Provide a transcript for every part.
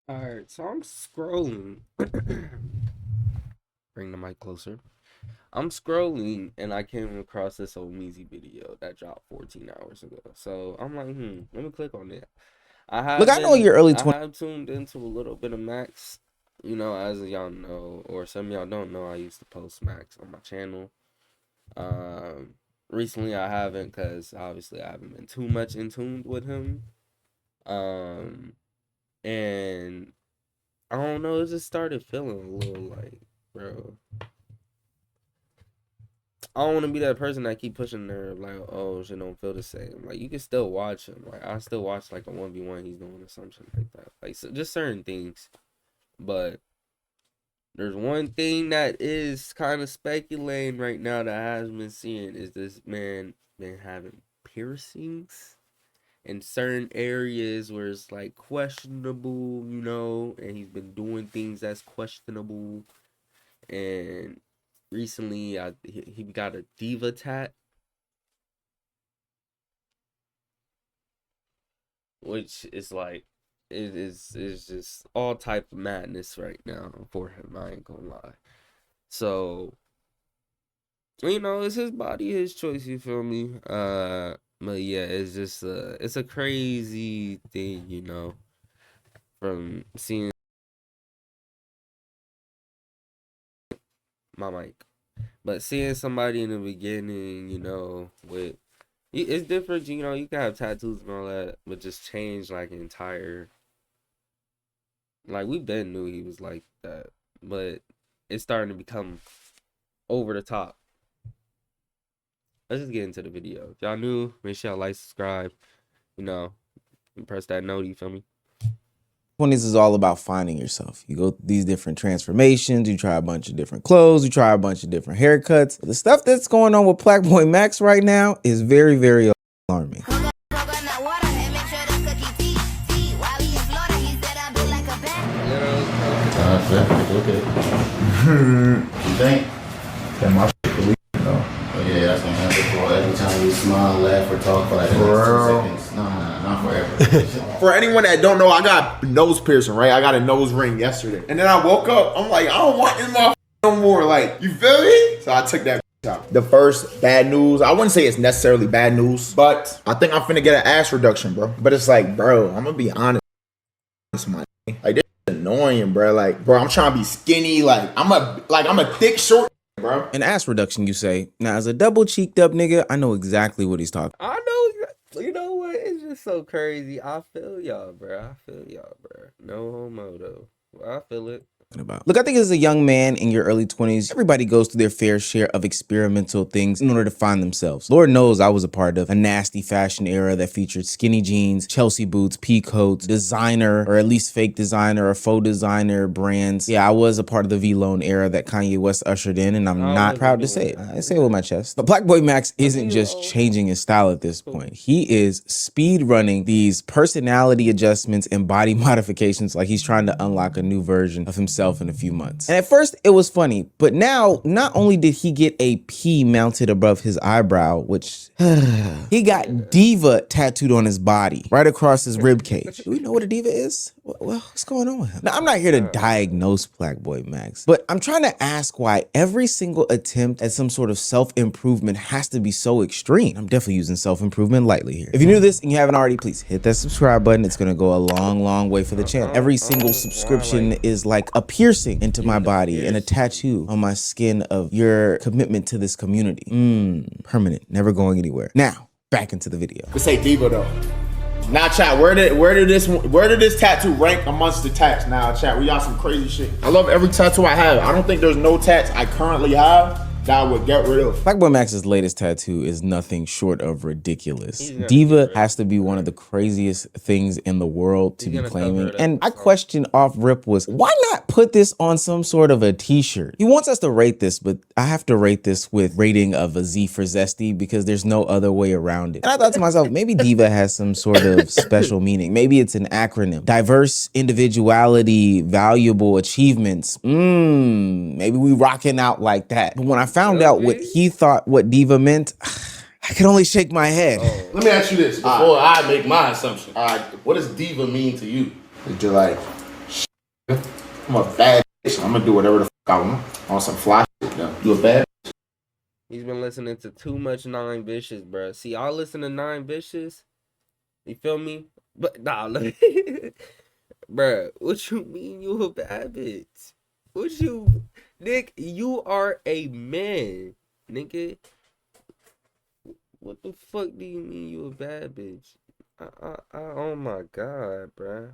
Alright, so I'm scrolling. Bring the mic closer. I'm scrolling and I came across this old Meezy video that dropped 14 hours ago. So I'm like, let me click on it. Look, I know your early I 20s. have tuned into a little bit of Max. You know, as y'all know, or some of y'all don't know, I used to post Max on my channel. Um, Recently I haven't, because obviously I haven't been too much in tune with him. Um, and I don't know, it just started feeling a little like, bro, I don't want to be that person that keep pushing there, like, oh, shit don't feel the same. Like, you can still watch him. Like, I still watch, like, a 1v1 he's doing or something like that. Like, so just certain things. But there's one thing that is kind of speculating right now that has been seen is this man been having piercings in certain areas where it's, like, questionable, you know, and he's been doing things that's questionable. And recently, he got a diva tat, which is like it is just all type of madness right now for him. I ain't gonna lie. So you know, it's his body, his choice. You feel me? But yeah, it's just it's a crazy thing, you know, from seeing my mic, but seeing somebody in the beginning, you know, with it's different. You know, you can have tattoos and all that, but just change like entire. Like we been knew he was like that, but it's starting to become over the top. Let's just get into the video. If y'all new, make sure y'all like, subscribe, you know, and press that note, you feel me? 20s is all about finding yourself. You go through these different transformations, you try a bunch of different clothes, you try a bunch of different haircuts. The stuff that's going on with PlaqueBoyMax right now is very, very alarming. Okay. You think? That my shit believe though. Oh yeah, that's gonna happen for every time you smile, laugh, or talk for like the next 2 seconds. Nah, not forever. For anyone that don't know, I got nose piercing, right? I got a nose ring yesterday. And then I woke up, I'm like, I don't want this motherfucker no more. Like, you feel me? So I took that out. The first bad news, I wouldn't say it's necessarily bad news, but I think I'm finna get an ass reduction, bro. But it's like, bro, I'm gonna be honest, my like this is annoying, bro. Like, bro, I'm trying to be skinny. Like, I'm a thick short, bro. An ass reduction, you say. Now, as a double cheeked up nigga, I know exactly what he's talking I know, you know what? It's just so crazy. I feel y'all, bro. No homo though. Well, I feel it. about. Look, I think as a young man in your early 20s, everybody goes through their fair share of experimental things in order to find themselves. Lord knows I was a part of a nasty fashion era that featured skinny jeans, Chelsea boots, pea coats, designer, or at least fake designer or faux designer brands. Yeah, I was a part of the V-Lone era that Kanye West ushered in, and I'm not proud to say it. I say it with my chest. But PlaqueBoyMax isn't just changing his style at this point. He is speed running these personality adjustments and body modifications like he's trying to unlock a new version of himself in a few months. And at first it was funny, but now not only did he get a P mounted above his eyebrow, which he got diva tattooed on his body, right across his rib cage. Do we know what a diva is? Well, what's going on with him? Now, I'm not here to diagnose PlaqueBoyMax, but I'm trying to ask why every single attempt at some sort of self-improvement has to be so extreme. I'm definitely using self-improvement lightly here. If you're new to this and you haven't already, please hit that subscribe button. It's gonna go a long, long way for the channel. Every single subscription is like a piercing into my body and a tattoo on my skin of your commitment to this community. Permanent, never going anywhere. Now, back into the video. Let's say diva though. Now, chat, where did this tattoo rank amongst the tats? Now, chat, we got some crazy shit. I love every tattoo I have. I don't think there's no tats I currently have that I would get rid of. PlaqueBoyMax's latest tattoo is nothing short of ridiculous. Diva has to be one of the craziest things in the world to be claiming. And my question off rip was, why not put this on some sort of a t-shirt? He wants us to rate this, but I have to rate this with rating of a Z for zesty because there's no other way around it. And I thought to myself, maybe diva has some sort of special meaning. Maybe it's an acronym. Diverse individuality, valuable achievements. Maybe we rocking out like that. But when I found out what he thought what diva meant, I could only shake my head. Let me ask you this before I make my assumption. What does diva mean to you? To like I'm a bad bitch. I'm gonna do whatever the fuck I want on some fly shit though. You a bad? He's been listening to too much Nine Vicious, bro. See, I listen to Nine Vicious. You feel me? But nah, look. Bruh, what you mean you a bad bitch? What you, Nick? You are a man, nigga. What the fuck do you mean you a bad bitch? Oh my god, bruh.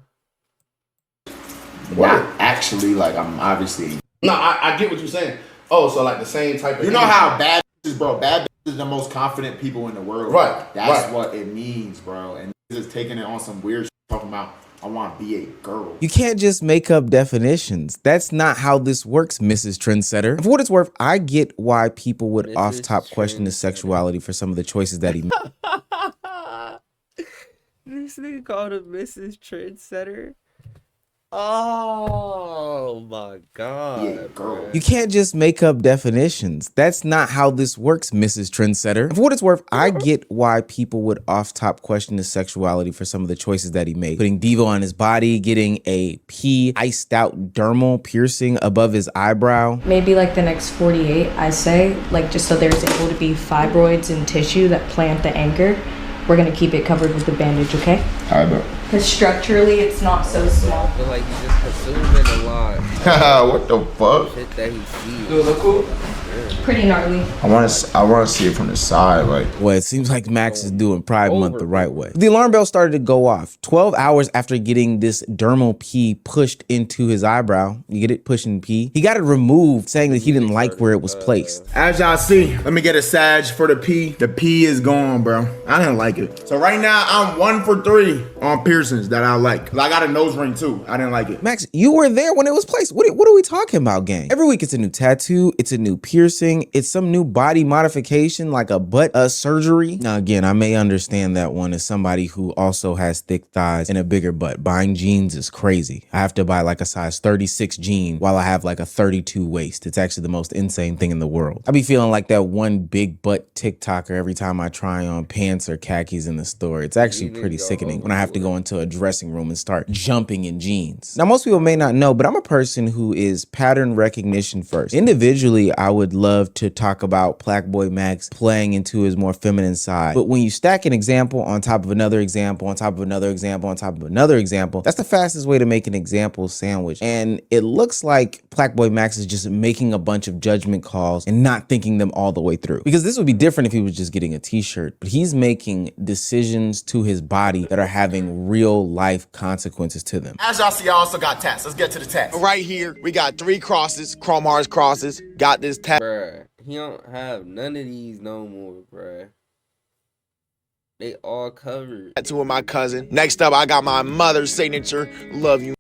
Not actually. Like I'm obviously. No, I get what you're saying. Oh, so like the same type of. You know how bad bitches, bro. Bad bitches are the most confident people in the world. Right. That's what it means, bro. And just taking it on some weird shit, talking about I want to be a girl. You can't just make up definitions. That's not how this works, Mrs. Trendsetter. And for what it's worth, I get why people would Mrs. off-top question his Trendsetter. sexuality for some of the choices that he made. This nigga called him Mrs. Trendsetter. Oh my god, Yeah, girl. bruh. You can't just make up definitions. That's not how this works, Mrs. Trendsetter. And for what it's worth, I get why people would off-top question his sexuality for some of the choices that he made. Putting Devo on his body, getting a P iced out dermal piercing above his eyebrow. Maybe like the next 48, I say, like just so there's able to be fibroids and tissue that plant the anchor. We're gonna keep it covered with the bandage, okay? I bet. Because structurally, it's not so small. I feel like he's just consuming a lot. What the fuck? Shit that he sees. Do it look cool? Pretty gnarly. I want to see it from the side, like. Well, it seems like Max is doing Pride Month the right way. The alarm bell started to go off 12 hours after getting this dermal P pushed into his eyebrow. You get it? Pushing P. He got it removed, saying that he didn't like where it was placed. As y'all see, let me get a sag for the P. The P is gone, bro. I didn't like it. So right now, I'm 1 for 3 on piercings that I like. 'Cause I got a nose ring too. I didn't like it. Max, you were there when it was placed. What are we talking about, gang? Every week it's a new tattoo, it's a new piercing, it's some new body modification like a butt surgery. Now again, I may understand that one as somebody who also has thick thighs and a bigger butt. Buying jeans is crazy. I have to buy like a size 36 jean while I have like a 32 waist. It's actually the most insane thing in the world. I be feeling like that one big butt TikToker every time I try on pants or khakis in the store. It's actually pretty sickening when I have to go into a dressing room and start jumping in jeans. Now, most people may not know, but I'm a person who is pattern recognition first. Individually, I would love to talk about PlaqueBoyMax playing into his more feminine side. But when you stack an example on top of another example, on top of another example, on top of another example, that's the fastest way to make an example sandwich. And it looks like PlaqueBoyMax is just making a bunch of judgment calls and not thinking them all the way through. Because this would be different if he was just getting a t-shirt, but he's making decisions to his body that are having real life consequences to them. As y'all see, I also got tats. Let's get to the tats. Right here, we got 3 crosses, Chrome Hearts crosses. Got this Bruh, he don't have none of these no more, bruh. They all covered. tattoo of my cousin. Next up, I got my mother's signature. Love you,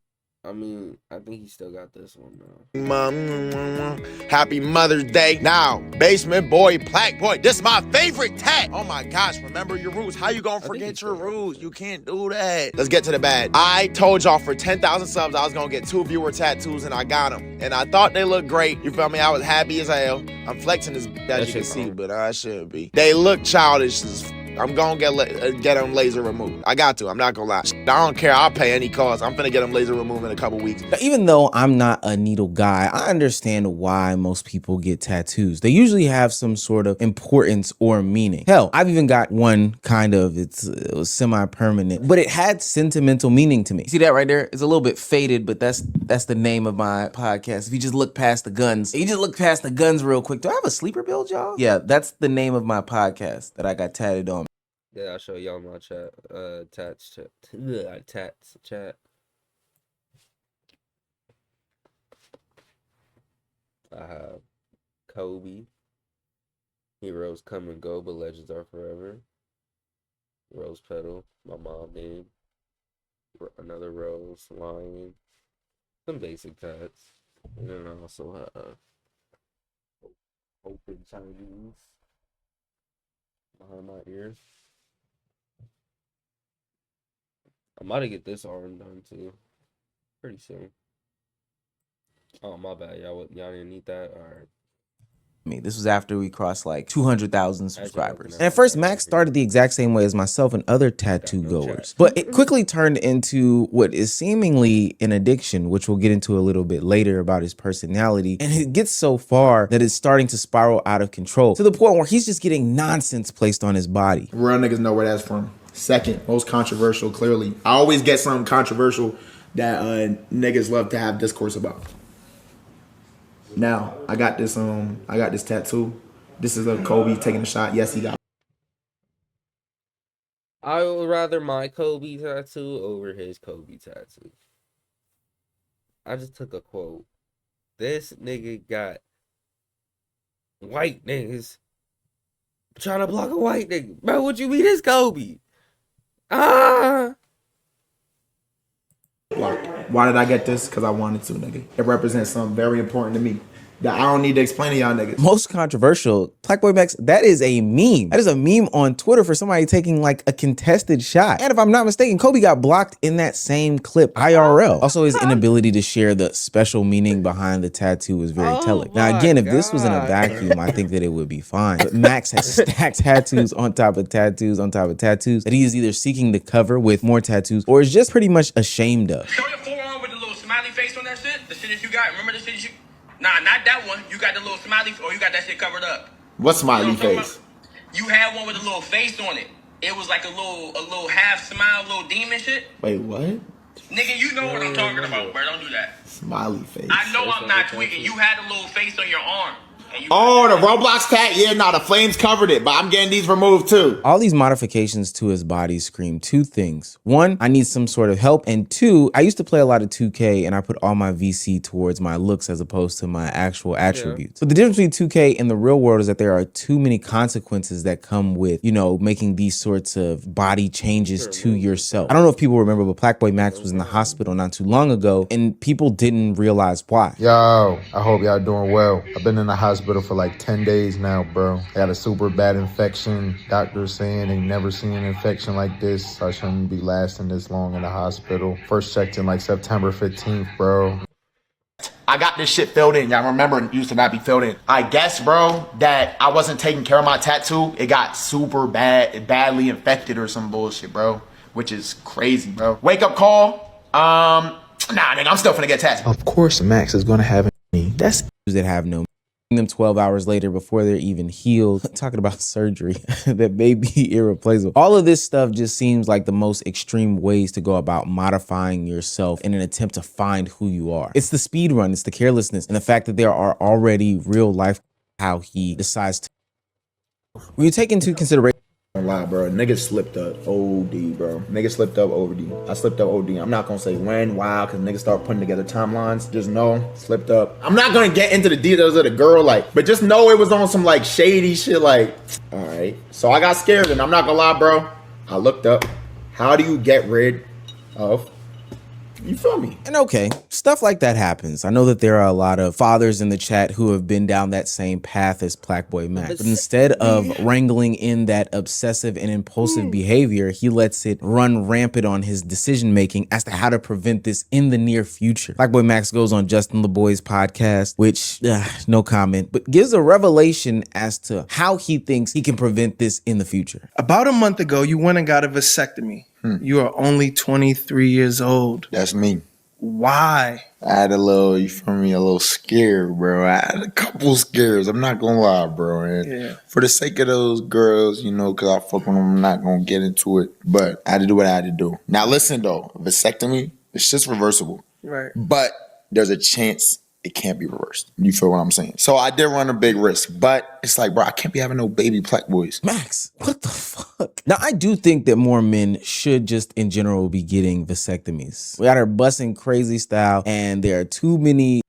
I mean, I think he still got this one though. Mom. Happy Mother's Day. Now, basement boy, plaque boy. This is my favorite tat. Oh my gosh, remember your rules. How you gonna forget your rules? You can't do that. Let's get to the bad. I told y'all for 10,000 subs, I was gonna get 2 viewer tattoos, and I got them. And I thought they looked great. You feel me? I was happy as hell. I'm flexing this as you can see, but I should be. They look childish as I'm gonna get them laser removed. I got to. I'm not gonna lie. I don't care. I'll pay any cost. I'm finna get them laser removed in a couple weeks. Now, even though I'm not a needle guy, I understand why most people get tattoos. They usually have some sort of importance or meaning. Hell, I've even got one kind of, it was semi-permanent, but it had sentimental meaning to me. See that right there? It's a little bit faded, but that's the name of my podcast. If you just look past the guns, real quick. Do I have a sleeper build, y'all? Yeah, that's the name of my podcast that I got tatted on. Yeah, I'll show y'all my chat. Tats chat. I have Kobe. Heroes come and go, but legends are forever. Rose petal, my mom name. Another rose, lion. Some basic tats. And then I also have open Chinese behind my ears. I'm about to get this arm done too. Pretty soon. Oh, my bad. Y'all didn't need that? Alright. me. This was after we crossed like 200,000 subscribers. looking And at first, Max started the exact same way as myself and other tattoo goers. But it quickly turned into what is seemingly an addiction, which we'll get into a little bit later about his personality. And it gets so far that it's starting to spiral out of control to the point where he's just getting nonsense placed on his body. Real niggas know where that's from. Second, most controversial, clearly. I always get something controversial that niggas love to have discourse about. Now, I got this tattoo. This is a Kobe taking a shot. Yes, he got. I would rather my Kobe tattoo over his Kobe tattoo. I just took a quote. This nigga got white niggas trying to block a white nigga. Bro, what you mean it's Kobe? Ah! Why did I get this? Because I wanted to, nigga. It represents something very important to me that I don't need to explain to y'all niggas. Most controversial, PlaqueBoyMax, that is a meme. That is a meme on Twitter for somebody taking like a contested shot. And if I'm not mistaken, Kobe got blocked in that same clip, IRL. Also, his inability to share the special meaning behind the tattoo was very telling. Now, again, if this was in a vacuum, I think that it would be fine. But Max has stacked tattoos on top of tattoos on top of tattoos that he is either seeking to cover with more tattoos or is just pretty much ashamed of. Show your forearm with the little smiley face on that shit. The shit that you got. Remember the shit that you... Nah, not that one. You got the little smiley, or you got that shit covered up. What smiley You know what I'm face? talking about? You had one with a little face on it. It was like a little half smile, little demon shit. Wait, what? Nigga, you know what I'm talking about, bro. Don't do that. Smiley face. I know I'm not tweaking. You had a little face on your arm. Oh, the Roblox tat? Yeah, nah, the flames covered it, but I'm getting these removed too. All these modifications to his body scream two things. One, I need some sort of help. And two, I used to play a lot of 2K and I put all my VC towards my looks as opposed to my actual attributes. But the difference between 2K and the real world is that there are too many consequences that come with, you know, making these sorts of body changes to yourself. I don't know if people remember, but PlaqueBoyMax was in the hospital not too long ago and people didn't realize why. Yo, I hope y'all doing well. I've been in the hospital for like 10 days now, bro. I got a super bad infection. Doctors saying they never seen an infection like this. I shouldn't be lasting this long in the hospital. First checked in like September 15th, bro. I got this shit filled in. Y'all remember it used to not be filled in. I guess, bro, that I wasn't taking care of my tattoo. It got super badly infected or some bullshit, bro. Which is crazy, bro. Wake up call. Nah, nigga, I'm still finna get tattooed. Of course, Max is gonna have any. That's that have no them 12 hours later before they're even healed. Talking about surgery that may be irreplaceable. All of this stuff just seems like the most extreme ways to go about modifying yourself in an attempt to find who you are. It's the speed run, it's the carelessness, and the fact that there are already real life how he decides to. When you take into consideration Don't lie, bro. Niggas slipped up OD, bro. Niggas slipped up OD. I slipped up OD. I'm not gonna say when, why, because niggas start putting together timelines. Just know, slipped up. I'm not gonna get into the details of the girl, like, but just know it was on some, like, shady shit, like, all right. So I got scared, and I'm not gonna lie, bro. I looked up, how do you get rid of... You feel me? And okay, stuff like that happens. I know that there are a lot of fathers in the chat who have been down that same path as PlaqueBoyMax. But instead of wrangling in that obsessive and impulsive behavior, he lets it run rampant on his decision making as to how to prevent this in the near future. PlaqueBoyMax goes on Justin LeBoy's podcast, which, no comment, but gives a revelation as to how he thinks he can prevent this in the future. About a month ago, you went and got a vasectomy. You are only 23 years old. That's me. Why? I had a little, you feel me, a little scare, bro. I had a couple scares. I'm not gonna lie, bro. And for the sake of those girls, you know, because I fuck with them, I'm not gonna get into it. But I had to do what I had to do. Now listen though, vasectomy, it's just reversible. Right. But there's a chance it can't be reversed. You feel what I'm saying? So I did run a big risk, but it's like, bro, I can't be having no baby Plaque boys. Max, what the fuck? Now, I do think that more men should just in general be getting vasectomies. We got her busting crazy style, and there are too many.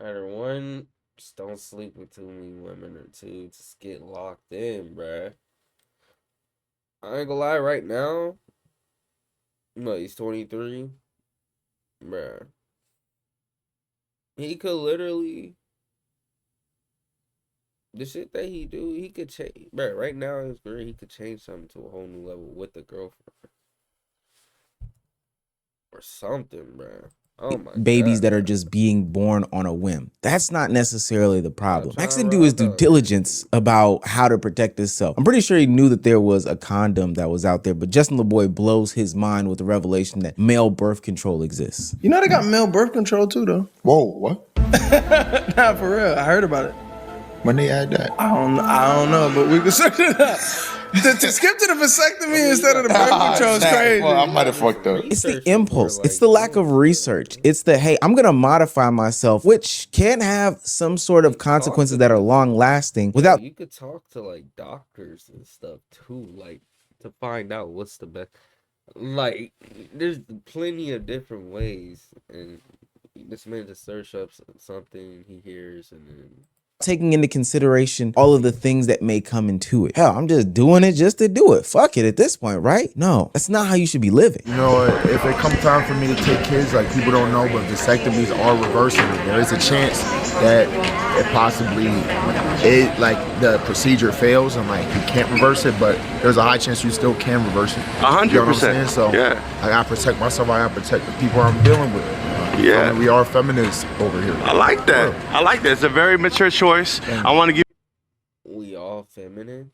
Either one, just don't sleep with too many women, or two, just get locked in, bruh. I ain't gonna lie, right now, no, he's 23. Bruh. He could literally, the shit that he do, he could change. Bruh, right now in his career, he could change something to a whole new level with the girlfriend. Or something, bruh. Oh my babies God. that are just being born on a whim. That's not necessarily the problem. Max trying didn't to do his ride due out. diligence about how to protect himself. I'm pretty sure he knew that there was a condom that was out there, but Justin LeBoy blows his mind with the revelation that male birth control exists. You know they got male birth control too, though. Whoa, what? Nah, for real. I heard about it. When they had that? I don't know, but we can search it up. To skip to the vasectomy instead of the birth control is crazy. Well, I might have fucked up. It's the impulse. It's the lack of research. It's the, hey, I'm going to modify myself, which can have some sort of consequences that are long lasting without. You could talk to like doctors and stuff too, like to find out what's the best. Like, there's plenty of different ways, and this man just search up something he hears and then taking into consideration all of the things that may come into it. Hell, I'm just doing it just to do it. Fuck it at this point, right? No, that's not how you should be living. You know, if it comes time for me to take kids, like people don't know, but vasectomies are reversible. There is a chance that it possibly, like the procedure fails and like you can't reverse it, but there's a high chance you still can reverse it. 100%. You know what I'm saying? So yeah. I gotta protect myself. I gotta protect the people I'm dealing with. Yeah. I mean, we are feminists over here. I like that. I like that. It's a very mature choice. I want to give. we all feminine.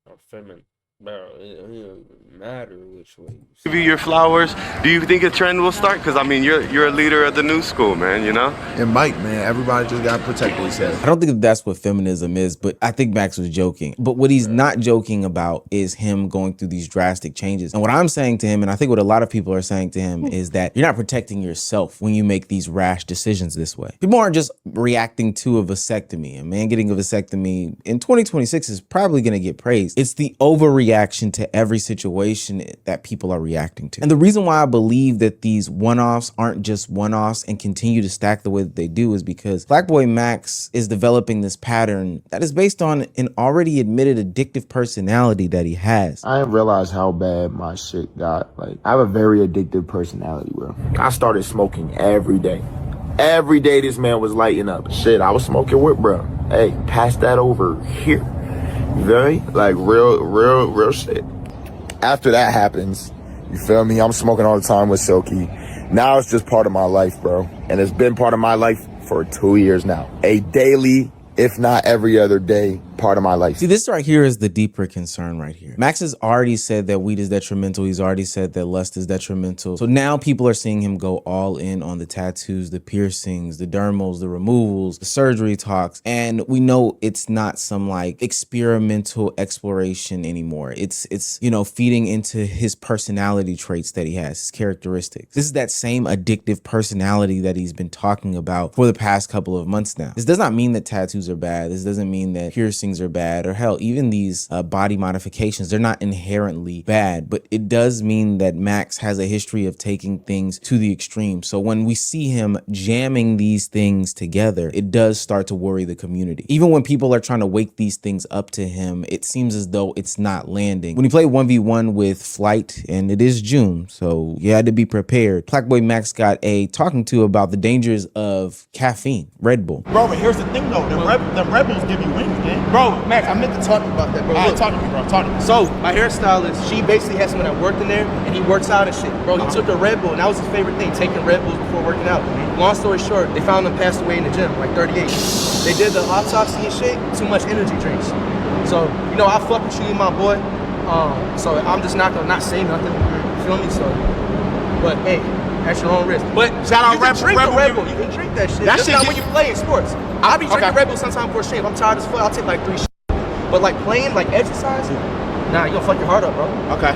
Or feminine. Bro, it don't matter which way you Give you your flowers. Do you think a trend will start? Because I mean, you're a leader of the new school, man. You know. It might, man. Everybody just gotta protect themselves. I don't think that's what feminism is, but I think Max was joking. But what he's not joking about is him going through these drastic changes. And what I'm saying to him, and I think what a lot of people are saying to him, is that you're not protecting yourself when you make these rash decisions this way. People aren't just reacting to a vasectomy. A man getting a vasectomy in 2026 is probably going to get praised. It's the overreaction to every situation that people are reacting to. And the reason why I believe that these one-offs aren't just one-offs and continue to stack the way that they do is because PlaqueBoyMax is developing this pattern that is based on an already admitted addictive personality that he has. I didn't realize how bad my shit got. Like, I have a very addictive personality, bro. I started smoking every day. Every day this man was lighting up. Shit, I was smoking with, bro. Hey, pass that over here. Very, like, real shit. After that happens, you feel me? I'm smoking all the time with Silky. Now it's just part of my life, bro. And it's been part of my life for 2 years now. A daily, if not every other day, part of my life. See, this right here is the deeper concern right here. Max has already said that weed is detrimental. He's already said that lust is detrimental. So now people are seeing him go all in on the tattoos, the piercings, the dermals, the removals, the surgery talks. And we know it's not some like experimental exploration anymore. It's you know, feeding into his personality traits that he has, his characteristics. This is that same addictive personality that he's been talking about for the past couple of months now. This does not mean that tattoos are bad. This doesn't mean that piercings are bad, or hell, even these body modifications, they're not inherently bad, but it does mean that Max has a history of taking things to the extreme. So when we see him jamming these things together, it does start to worry the community. Even when people are trying to wake these things up to him, it seems as though it's not landing. When he played 1v1 with Flight, and it is June, so you had to be prepared, PlaqueBoyMax got a talking to about the dangers of caffeine, Red Bull. Bro, but here's the thing though, the Rebels give you wings, man. Bro, Max, I meant to talk about that, bro. Look, talk to me, bro. Talk to me. So, my hairstylist, she basically has someone that worked in there, and he works out and shit. Bro, he took a Red Bull, and that was his favorite thing, taking Red Bulls before working out. Long story short, they found him passed away in the gym, like 38. They did the autopsy and shit, too much energy drinks. So, you know, I fuck with you, my boy. So I'm just not gonna not say nothing. You feel me? So, but hey, at your own risk. But shout out you can drink the Red Bull. You can drink that shit. That's not when you play in sports. I be drinking Red Bull sometime for a shave. I'm tired as fuck. I'll take like 3 shots. But like playing, like exercise, nah, you gonna fuck your heart up, bro. Okay.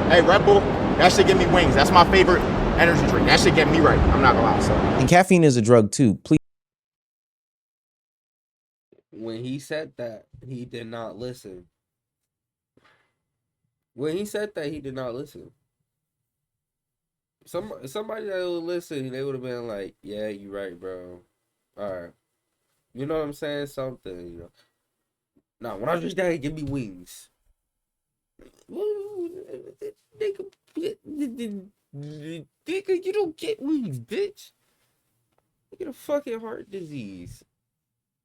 Hey, Red Bull, that shit give me wings. That's my favorite energy drink. That shit get me right. I'm not gonna lie. So. And caffeine is a drug too. Please. When he said that, he did not listen. When he said that, he did not listen. Somebody that would listen, they would have been like, "Yeah, you right, bro. All right, you know what I'm saying? Something, you know." Nah, when I drink that, give me wings. Nigga, you don't get wings, bitch. You get a fucking heart disease.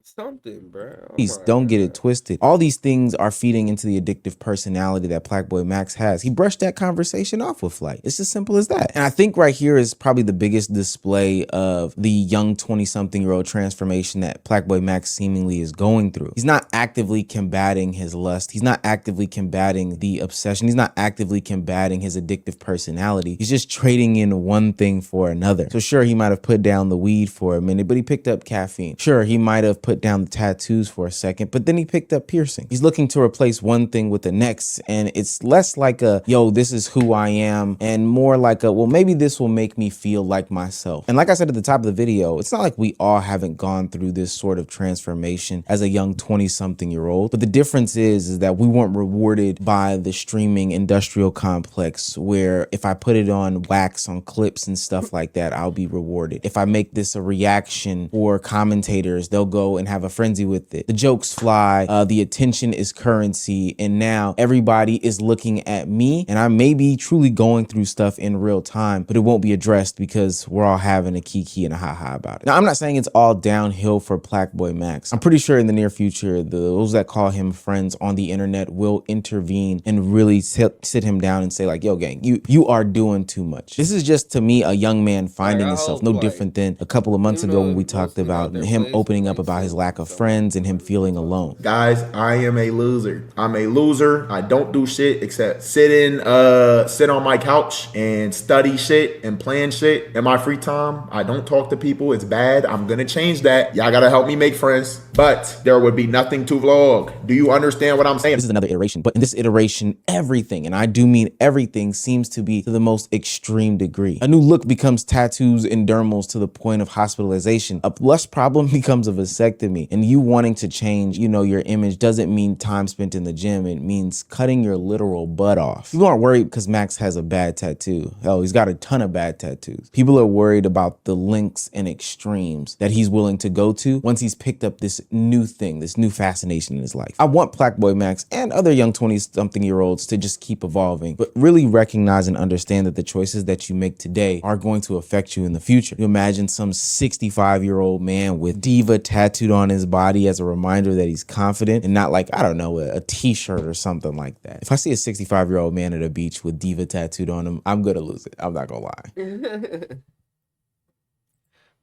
something, bro. Oh Please my don't get it god. twisted. All these things are feeding into the addictive personality that PlaqueBoyMax has. He brushed that conversation off with Flight. It's as simple as that. And I think right here is probably the biggest display of the young 20-something-year-old transformation that PlaqueBoyMax seemingly is going through. He's not actively combating his lust. He's not actively combating the obsession. He's not actively combating his addictive personality. He's just trading in one thing for another. So sure, he might have put down the weed for a minute, but he picked up caffeine. Sure, he might have put down the tattoos for a second, but then he picked up piercing. He's looking to replace one thing with the next, and it's less like a, yo, this is who I am, and more like a, well, maybe this will make me feel like myself. And like I said at the top of the video, it's not like we all haven't gone through this sort of transformation as a young 20-something-year-old, but the difference is that we weren't rewarded by the streaming industrial complex where if I put it on wax, on clips and stuff like that, I'll be rewarded. If I make this a reaction for commentators, they'll go and have a frenzy with it. The jokes fly, the attention is currency, and now everybody is looking at me, and I may be truly going through stuff in real time, but it won't be addressed because we're all having a kiki and a haha about it. Now, I'm not saying it's all downhill for PlaqueBoyMax. I'm pretty sure in the near future, those that call him friends on the internet will intervene and really sit him down and say like, yo, gang, you are doing too much. This is just, to me, a young man finding himself, no different than a couple of months ago when we talked about him opening up about his lack of friends and him feeling alone. Guys, I am a loser. I'm a loser. I don't do shit except sit on my couch and study shit and plan shit in my free time. I don't talk to people. It's bad. I'm gonna change that. Y'all gotta help me make friends. But there would be nothing to vlog. Do you understand what I'm saying? This is another iteration, but in this iteration, everything, and I do mean everything, seems to be to the most extreme degree. A new look becomes tattoos and dermals to the point of hospitalization. A lust problem becomes a vasectomy, and you wanting to change, your image doesn't mean time spent in the gym. It means cutting your literal butt off. People aren't worried because Max has a bad tattoo. Hell, he's got a ton of bad tattoos. People are worried about the lengths and extremes that he's willing to go to once he's picked up this new thing, this new fascination in his life. I want PlaqueBoyMax and other young 20-something-year-olds to just keep evolving, but really recognize and understand that the choices that you make today are going to affect you in the future. You imagine some 65-year-old man with diva tattooed on his body as a reminder that he's confident and not like, I don't know, a t-shirt or something like that. If I see a 65-year-old man at a beach with diva tattooed on him, I'm gonna lose it. I'm not gonna lie.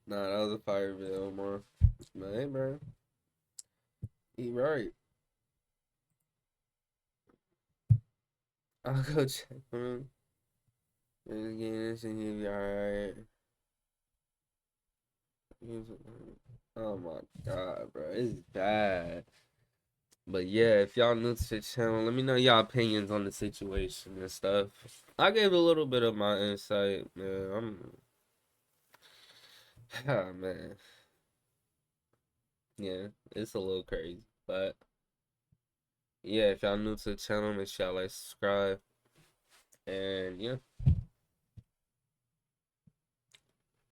Nah, that was a fire video, Omar. Man, hey, bro. He right. I'll go check him. Again, this and he'll be alright. Oh my god, bro. It's bad. But yeah, if y'all new to the channel, let me know y'all opinions on the situation and stuff. I gave a little bit of my insight, man. Man. Yeah, it's a little crazy. But yeah, if y'all new to the channel, make sure y'all like, subscribe. And yeah.